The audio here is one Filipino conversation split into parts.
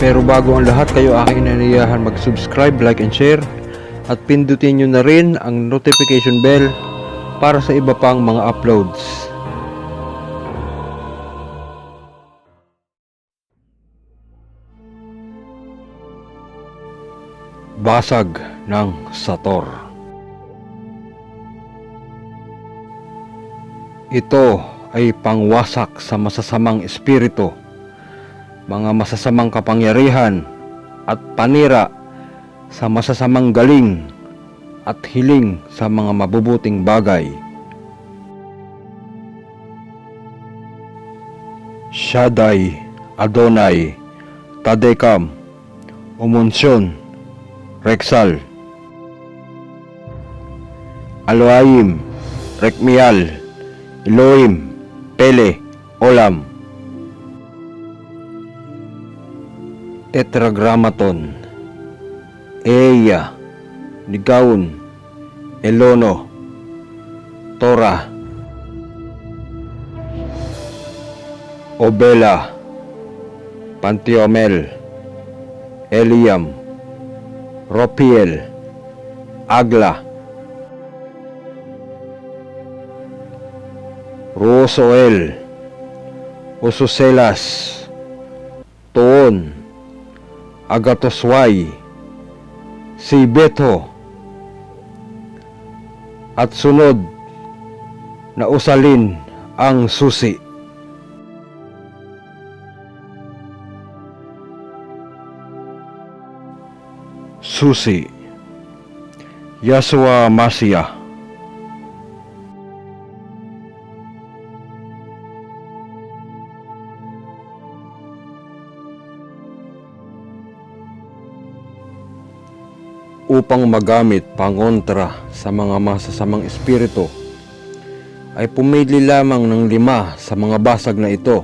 Pero bago ang lahat, kayo aking inaniyahan mag-subscribe, like and share at pindutin nyo na rin ang notification bell para sa iba pang mga uploads. Basag ng Sator. Ito ay pangwasak sa masasamang espiritu, mga masasamang kapangyarihan at panira sa masasamang galing at hiling sa mga mabubuting bagay. Shaddai, Adonai, Tadekam, Umunsyon, Rexal, Elohim, Rekmial, Elohim, Pele, Olam, Tetragrammaton, Eya, Nigaun, Elono, Torah, Obela, Pantiomel, Eliam, Ropiel, Agla, Ruosoel, Ususelas, Toon, Agatosway, Sibeto, at sunod na usalin ang susi. Susi, Yahshua Mashiach. Upang magamit pangontra sa mga masasamang espiritu, ay pumili lamang ng 5 sa mga basag na ito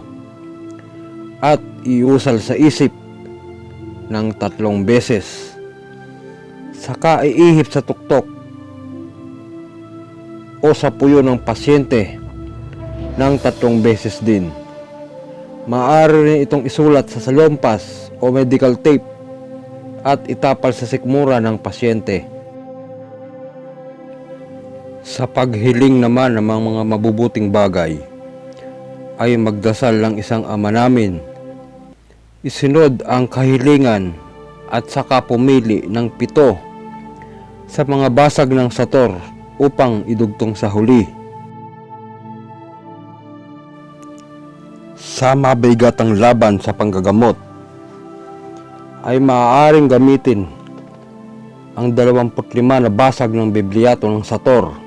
at iusal sa isip ng 3 beses, saka iihip sa tuktok o sa puyo ng pasyente ng 3 beses din. Maaari rin itong isulat sa salompas o medical tape at itapal sa sikmura ng pasyente. Sa paghiling naman ng mga mabubuting bagay, ay magdasal ng isang Ama namin, isunod ang kahilingan at saka pumili ng 7 sa mga basag ng Sator upang idugtong sa huli. Sa mabigatang laban sa panggagamot, ay maaaring gamitin ang 25 na basag ng Bibliato ng Sator.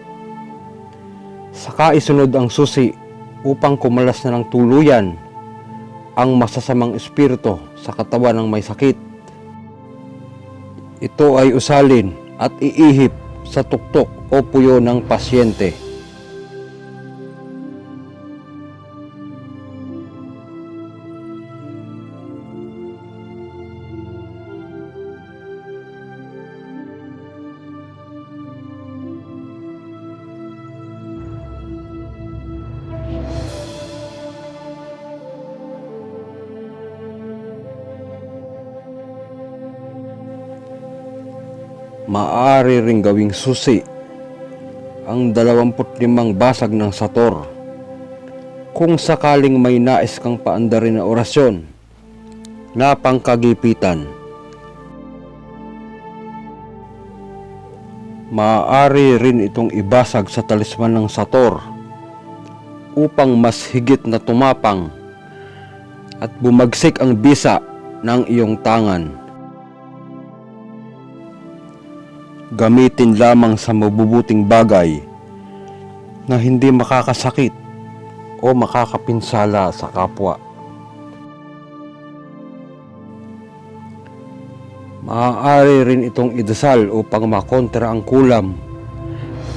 Saka isunod ang susi upang kumalas na ng tuluyan ang masasamang espiritu sa katawan ng may sakit. Ito ay usalin at iihip sa tuktok o puyo ng pasyente. Maaari ring gawing susi ang 25 basag ng Sator kung sakaling may nais kang paandarin na orasyon na pangkagipitan. Maaari rin itong ibasag sa talisman ng Sator upang mas higit na tumapang at bumagsik ang bisa ng iyong tangan. Gamitin lamang sa mabubuting bagay na hindi makakasakit o makakapinsala sa kapwa. Maaari rin itong idasal upang makontra ang kulam,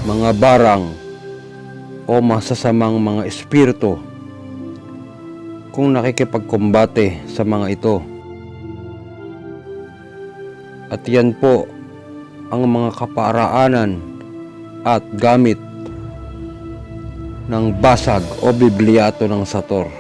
mga barang o masasamang mga espiritu kung nakikipagkumbate sa mga ito. At yan po ang mga kaparaanan at gamit ng basag o Bibliato ng Sator.